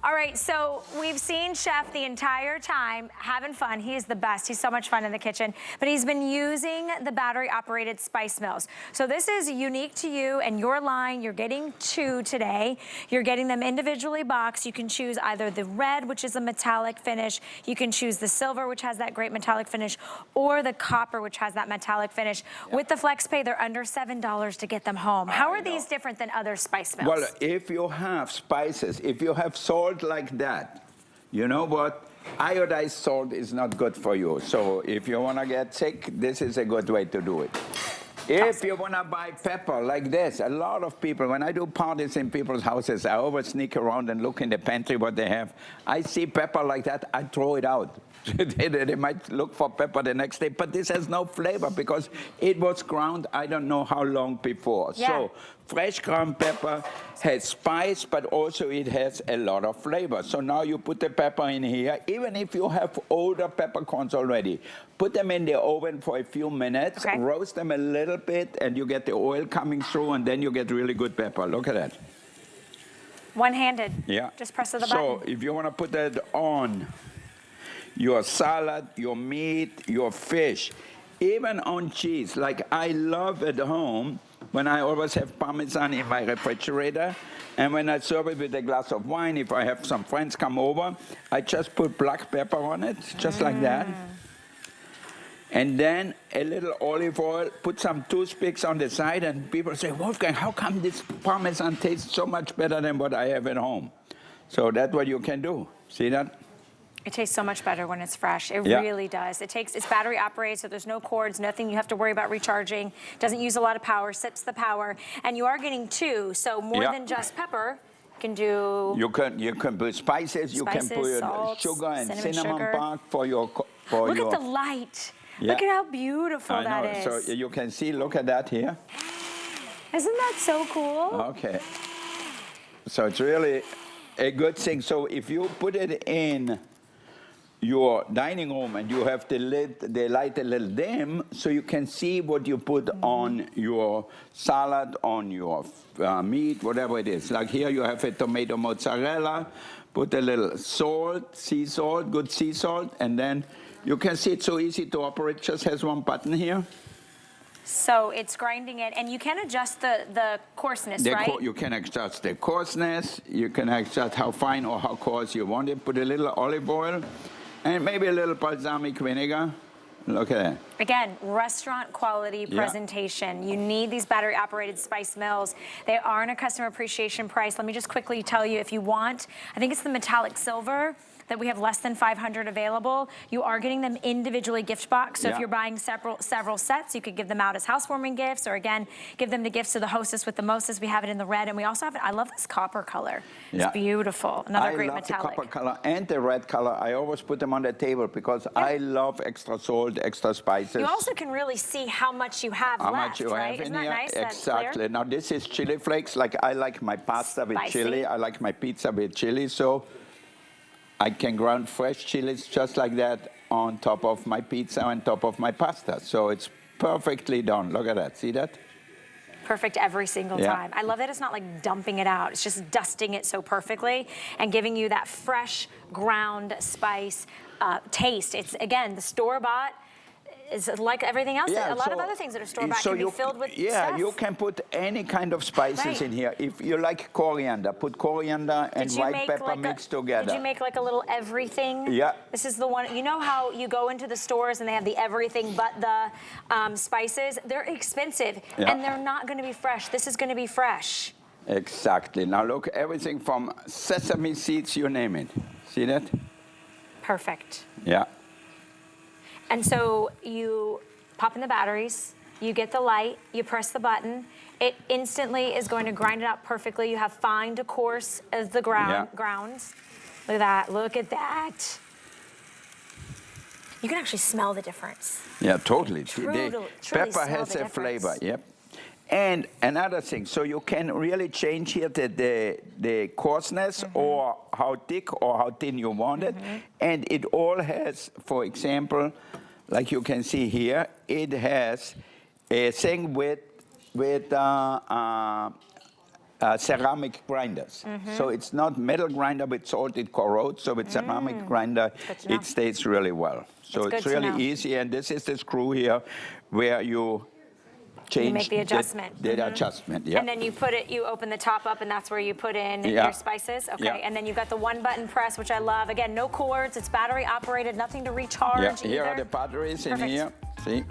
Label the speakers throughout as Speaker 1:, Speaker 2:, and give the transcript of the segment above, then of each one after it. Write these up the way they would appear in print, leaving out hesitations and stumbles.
Speaker 1: All right, so we've seen Chef the entire time having fun. He is the best. He's so much fun in the kitchen. But he's been using the battery-operated spice mills. So this is unique to you and your line. You're getting 2 today. You're getting them individually boxed. You can choose either the red, which is a metallic finish. You can choose the silver, which has that great metallic finish, or the copper, which has that metallic finish. Yeah. With the FlexPay, they're under $7 to get them home. How are these different than other spice mills?
Speaker 2: Well, if you have spices, if you have salt like that, you know what? Iodized salt is not good for you. So if you want to get sick, this is a good way to do it. If you want to buy pepper like this, a lot of people, when I do parties in people's houses, I always sneak around and look in the pantry what they have. I see pepper like that, I throw it out. They might look for pepper the next day, but this has no flavor because it was ground I don't know how long before. Yeah. So fresh ground pepper has spice, but also it has a lot of flavor. So now you put the pepper in here. Even if you have older peppercorns already, put them in the oven for a few minutes, roast them a little bit, and you get the oil coming through, and then you get really good pepper. Look at that.
Speaker 1: One-handed.
Speaker 2: Yeah.
Speaker 1: Just press the button.
Speaker 2: So if you want to put that on your salad, your meat, your fish, even on cheese. Like I love at home when I always have Parmesan in my refrigerator, and when I serve it with a glass of wine, if I have some friends come over, I just put black pepper on it, just like that. And then a little olive oil, put some toothpicks on the side, and people say, Wolfgang, how come this Parmesan tastes so much better than what I have at home? So that's what you can do. See that?
Speaker 1: It tastes so much better when it's fresh. It really does. It's battery operated, so there's no cords, nothing you have to worry about recharging. Doesn't use a lot of power, sips the power. And you are getting 2, so more than just pepper. You can do...
Speaker 2: You can put spices, you can put
Speaker 1: salts,
Speaker 2: sugar and cinnamon bark for your...
Speaker 1: Look at the light. Yeah. Look at how beautiful that is.
Speaker 2: So you can see, look at that here.
Speaker 1: Isn't that so cool?
Speaker 2: Okay. So it's really a good thing. So if you put it in your dining room and you have the light a little dim, so you can see what you put on your salad, on your meat, whatever it is. Like here you have a tomato mozzarella, put a little salt, sea salt, good sea salt, and then you can see it's so easy to operate, just has one button here.
Speaker 1: So it's grinding it, and you can adjust the coarseness, right?
Speaker 2: You can adjust the coarseness, you can adjust how fine or how coarse you want it, put a little olive oil, and maybe a little balsamic vinegar. Look at that. Again,
Speaker 1: restaurant quality presentation. You need these battery operated spice mills. They aren't a customer appreciation price. Let me just quickly tell you, if you want, I think it's the metallic silver that we have less than 500 available. You are getting them individually gift boxed. So if you're buying several sets, you could give them out as housewarming gifts, or again, give them the gifts to the hostess with the mostess. We have it in the red, and we also have it. I love this copper color. It's beautiful. Another great metallic.
Speaker 2: I love the copper color and the red color. I always put them on the table because I love extra salt, extra spices.
Speaker 1: You also can really see how much you have left,
Speaker 2: much you
Speaker 1: right?
Speaker 2: have
Speaker 1: Isn't
Speaker 2: in
Speaker 1: that
Speaker 2: here?
Speaker 1: nice?
Speaker 2: Exactly. Now this is chili flakes. Like I like my pasta with chili. I like my pizza with chili. So I can ground fresh chilies just like that on top of my pizza, on top of my pasta. So it's perfectly done. Look at that. See that?
Speaker 1: Perfect every single time. I love that it's not like dumping it out. It's just dusting it so perfectly and giving you that fresh ground spice taste. It's, again, the store-bought is like everything else. A lot of other things that are store-bought can be filled with stuff.
Speaker 2: You can put any kind of spices in here. If you like coriander, put coriander and white pepper mixed together.
Speaker 1: Did you make like a little everything?
Speaker 2: Yeah.
Speaker 1: This is the one, you know how you go into the stores and they have the everything but the spices? They're expensive and they're not going to be fresh. This is going to be fresh.
Speaker 2: Exactly. Now look, everything from sesame seeds, you name it. See that?
Speaker 1: Perfect.
Speaker 2: Yeah.
Speaker 1: And so you pop in the batteries, you get the light, you press the button, it instantly is going to grind it out perfectly. You have fine to coarse as the grounds. Look at that, look at that. You can actually smell the difference.
Speaker 2: Yeah, totally.
Speaker 1: Truly
Speaker 2: Pepper has a flavor, And another thing, so you can really change here the coarseness or how thick or how thin you want it. And it all has, for example, like you can see here, it has a thing with ceramic grinders. So it's not metal grinder with salt, it corrodes. So with ceramic grinder, it stays really well. So it's really easy. And this is the screw here where you change
Speaker 1: you make the adjustment.
Speaker 2: The adjustment, yeah.
Speaker 1: And then you put it, you open the top up, and that's where you put in your spices. Okay, and then you've got the one button press, which I love. Again, no cords, it's battery operated, nothing to recharge either.
Speaker 2: Here are the batteries in here, see?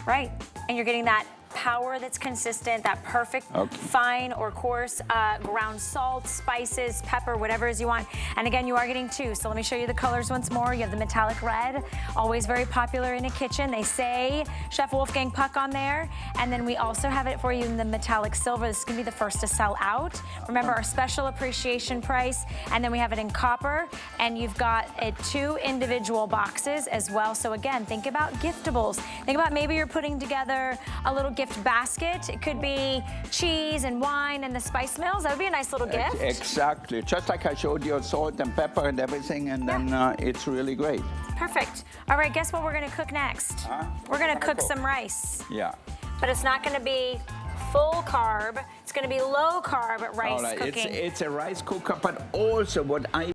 Speaker 1: Right, and you're getting that power that's consistent, that perfect fine or coarse ground salt, spices, pepper, whatever it is you want. And again, you are getting two. So let me show you the colors once more. You have the metallic red, always very popular in a kitchen. They say Chef Wolfgang Puck on there. And then we also have it for you in the metallic silver. This is gonna be the first to sell out. Remember our special appreciation price. And then we have it in copper. And you've got two individual boxes as well. So again, think about giftables. Think about maybe you're putting together a little gift basket. It could be cheese and wine and the spice mills. That would be a nice little gift.
Speaker 2: Exactly. Just like I showed you, salt and pepper and everything, and then it's really great.
Speaker 1: Perfect. All right, guess what we're gonna cook next? We're gonna cook some rice.
Speaker 2: Yeah.
Speaker 1: But it's not gonna be full carb. It's gonna be low carb rice cooking.
Speaker 2: It's a rice cooker, but also what I